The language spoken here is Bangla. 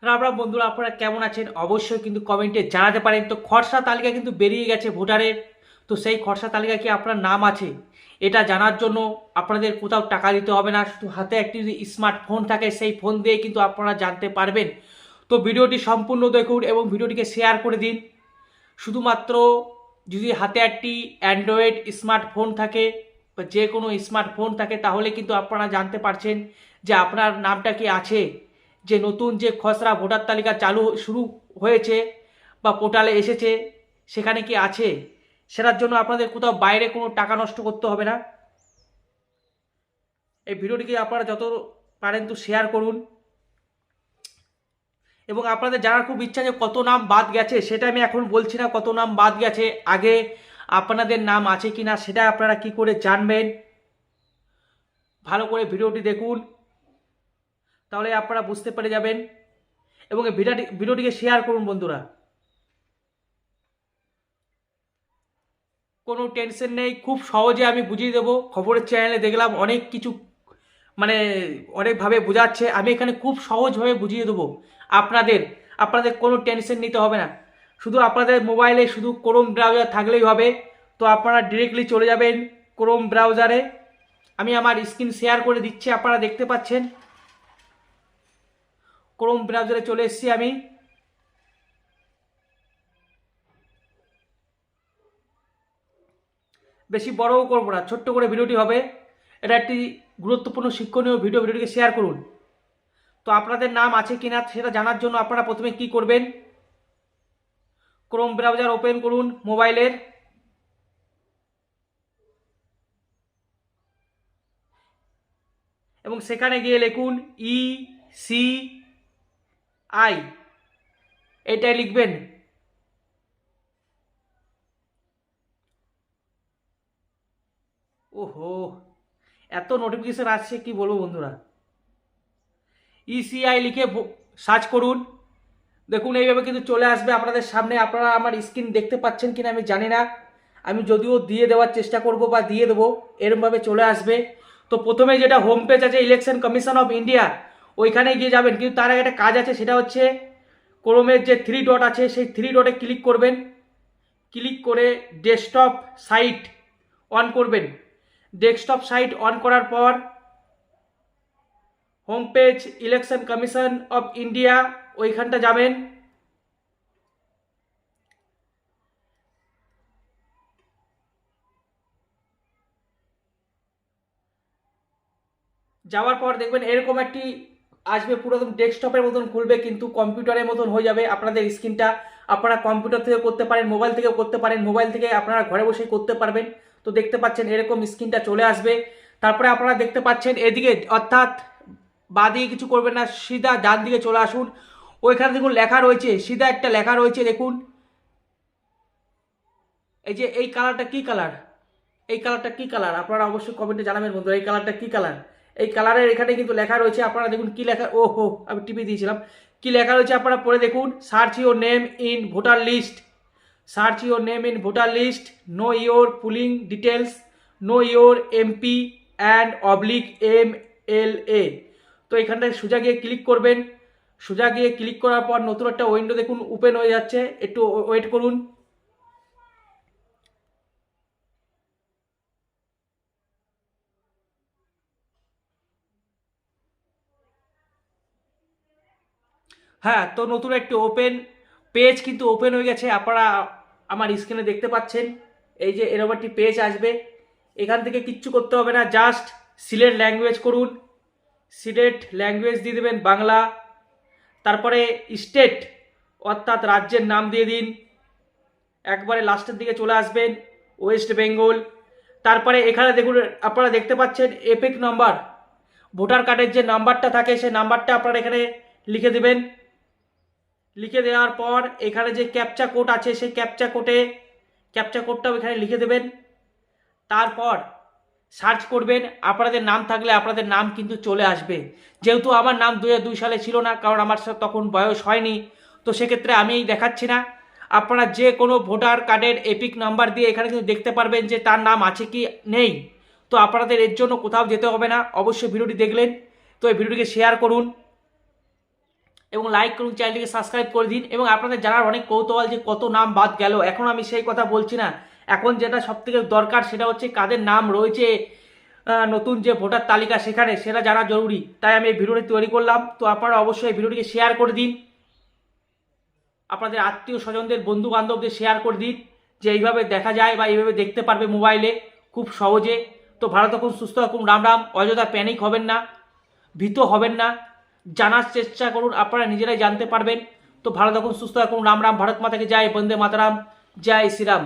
রাম রাম বন্ধুরা, আপনারা কেমন আছেন অবশ্যই কিন্তু কমেন্টে জানাতে পারেন। তো খসড়া তালিকা কিন্তু বেরিয়ে গেছে ভোটারের। তো সেই খসড়া তালিকা কি আপনার নাম আছে এটা জানার জন্য আপনাদের কোথাও টাকা দিতে হবে না, শুধু হাতে একটি যদি স্মার্টফোন থাকে সেই ফোন দিয়ে কিন্তু আপনারা জানতে পারবেন। তো ভিডিওটি সম্পূর্ণ দেখুন এবং ভিডিওটিকে শেয়ার করে দিন। শুধুমাত্র যদি হাতে একটি অ্যান্ড্রয়েড স্মার্টফোন থাকে বা যে কোনো স্মার্টফোন থাকে তাহলে কিন্তু আপনারা জানতে পারছেন যে আপনার নামটা কি আছে, যে নতুন যে খসড়া ভোটার তালিকা চালু শুরু হয়েছে বা পোর্টালে এসেছে সেখানে কি আছে। সেটার জন্য আপনাদের কোথাও বাইরে কোনো টাকা নষ্ট করতে হবে না। এই ভিডিওটিকে আপনারা যত পারেন তো শেয়ার করুন। এবং আপনাদের জানার খুব ইচ্ছা যে কত নাম বাদ গেছে, সেটা আমি এখন বলছি না কত নাম বাদ গেছে, আগে আপনাদের নাম আছে কি না সেটা আপনারা কি করে জানবেন। ভালো করে ভিডিওটি দেখুন, তাহলে আপনারা বুঝতে পেরে যাবেন। এবং এই ভিডিওটিকে শেয়ার করুন বন্ধুরা। কোনো টেনশন নেই, খুব সহজে আমি বুঝিয়ে দেবো। খবরের চ্যানেলে দেখলাম অনেক কিছু মানে অনেকভাবে বোঝাচ্ছে, আমি এখানে খুব সহজভাবে বুঝিয়ে দেবো আপনাদের। আপনাদের কোনো টেনশন নিতে হবে না, শুধু আপনাদের মোবাইলে শুধু ক্রোম ব্রাউজার থাকলেই হবে। তো আপনারা ডিরেক্টলি চলে যাবেন ক্রোম ব্রাউজারে। আমি আমার স্ক্রিন শেয়ার করে দিচ্ছি, আপনারা দেখতে পাচ্ছেন ক্রোম ব্রাউজারে চলে এসেছি আমি। বেশি বড়ও করবো না, ছোট্ট করে ভিডিওটি হবে। এটা একটি গুরুত্বপূর্ণ শিক্ষণীয় ভিডিও, ভিডিওটিকে শেয়ার করুন। তো আপনাদের নাম আছে কিনা সেটা জানার জন্য আপনারা প্রথমে কি করবেন, ক্রোম ব্রাউজার ওপেন করুন মোবাইলের। এবং সেখানে গিয়ে লিখুন ECI, এটাই লিখবেন। ওহো, এত নোটিফিকেশন আসছে কি বলবো বন্ধুরা। ECI লিখে সার্চ করুন, দেখুন এইভাবে কিন্তু চলে আসবে আপনাদের সামনে। আপনারা আমার স্ক্রিন দেখতে পাচ্ছেন কিনা আমি জানি না, আমি যদিও দিয়ে দেওয়ার চেষ্টা করব বা দিয়ে দেবো, এরমভাবে চলে আসবে। তো প্রথমে যেটা হোম পেজ আছে ইলেকশন কমিশন অফ ইন্ডিয়া, ওইখানে গিয়ে যাবেন। কিন্তু তার আগে একটা কাজ আছে, সেটা হচ্ছে ক্রোমের যে থ্রি ডট আছে সেই থ্রি ডটে ক্লিক করবেন। ক্লিক করে ডেস্কটপ সাইট অন করবেন। ডেস্কটপ সাইট অন করার পর home page election commission of India ওইখানটা যাবেন। যাওয়ার পর দেখবেন এরকম একটি আসবে, পুরো একদম ডেস্কটপের মতন খুলবে কিন্তু কম্পিউটারের মতন হয়ে যাবে আপনাদের স্ক্রিনটা। আপনারা কম্পিউটার থেকে করতে পারেন, মোবাইল থেকেও করতে পারেন, মোবাইল থেকে আপনারা ঘরে বসেই করতে পারবেন। তো দেখতে পাচ্ছেন এরকম স্ক্রিনটা চলে আসবে। তারপরে আপনারা দেখতে পাচ্ছেন এদিকে, অর্থাৎ বাঁদিকে কিছু করবেন না, সিধা ডান দিকে চলে আসুন। ওইখানে দেখুন লেখা রয়েছে, সিধা একটা লেখা রয়েছে দেখুন, এই যে এই কালারটা কি কালার, এই কালারটা কি কালার আপনারা অবশ্যই কমেন্টে জানাবেন বন্ধুরা, এই কালারটা কি কালার। এই কালারের এখানে কিন্তু লেখা রয়েছে, আপনারা দেখুন কি লেখা, ও হো আমি টিপে দিয়েছিলাম। কি লেখা রয়েছে আপনারা পড়ে দেখুন, search your name in voter list, search your name in voter list, know your polling details, know your MP and অবলিক MLA। তো এখানটায় সোজা গিয়ে ক্লিক করবেন। সোজা গিয়ে ক্লিক করার পর নতুন একটা উইন্ডো দেখুন ওপেন হয়ে যাচ্ছে, একটু ওয়েট করুন। হ্যাঁ, তো নতুন একটি ওপেন পেজ কিন্তু ওপেন হয়ে গেছে, আপনারা আমার স্ক্রিনে দেখতে পাচ্ছেন। এই যে এরকম একটি পেজ আসবে, এখান থেকে কিচ্ছু করতে হবে না, জাস্ট সিলেক্ট ল্যাঙ্গুয়েজ করুন। সিলেক্ট ল্যাঙ্গুয়েজ দিয়ে দেবেন বাংলা। তারপরে স্টেট অর্থাৎ রাজ্যের নাম দিয়ে দিন। একবারে লাস্টের দিকে চলে আসবেন ওয়েস্ট বেঙ্গল। তারপরে এখানে দেখুন আপনারা দেখতে পাচ্ছেন এপিক নাম্বার, ভোটার কার্ডের যে নাম্বারটা থাকে সেই নাম্বারটা আপনারা এখানে লিখে দেবেন। লিখে দেওয়ার পর এখানে যে ক্যাপচা কোড আছে সেই ক্যাপচা কোডটাও এখানে লিখে দেবেন। তারপর সার্চ করবেন, আপনাদের নাম থাকলে আপনাদের নাম কিন্তু চলে আসবে। যেহেতু আমার নাম 2002 সালে ছিল না, কারণ আমার সাথে তখন বয়স হয়নি, তো সেক্ষেত্রে আমি দেখাচ্ছি না। আপনারা যে কোনো ভোটার কার্ডের এপিক নাম্বার দিয়ে এখানে কিন্তু দেখতে পারবেন যে তার নাম আছে কি নেই। তো আপনাদের এর জন্য কোথাও যেতে হবে না, অবশ্যই ভিডিওটি দেখলেন তো এই ভিডিওটিকে শেয়ার করুন। এবং লাইক করুন, চ্যানেলটিকে সাবস্ক্রাইব করে দিন। এবং আপনাদের জানার অনেক কৌতূহল যে কত নাম বাদ গেল, এখন আমি সেই কথা বলছি না। এখন যেটা সবথেকে দরকার সেটা হচ্ছে কাদের নাম রয়েছে নতুন যে ভোটার তালিকা সেখানে, সেটা জানা জরুরি। তাই আমি এই ভিডিওটি তৈরি করলাম। তো আপনারা অবশ্যই এই ভিডিওটিকে শেয়ার করে দিন, আপনাদের আত্মীয় স্বজনদের, বন্ধু বান্ধবদের শেয়ার করে দিন, যে এইভাবে দেখা যায় বা এইভাবে দেখতে পারবে মোবাইলে খুব সহজে। তো ভালো থাকুন, সুস্থ থাকুন, রাম রাম। অযথা প্যানিক হবেন না, ভীত হবেন না, জানার চেষ্টা করুন, আপনারা নিজেরাই জানতে পারবেন। তো ভালো থাকুন, সুস্থ থাকুন, রাম রাম। ভারত মাতাকে জয়, বন্দে মাতারাম, জয় শ্রীরাম।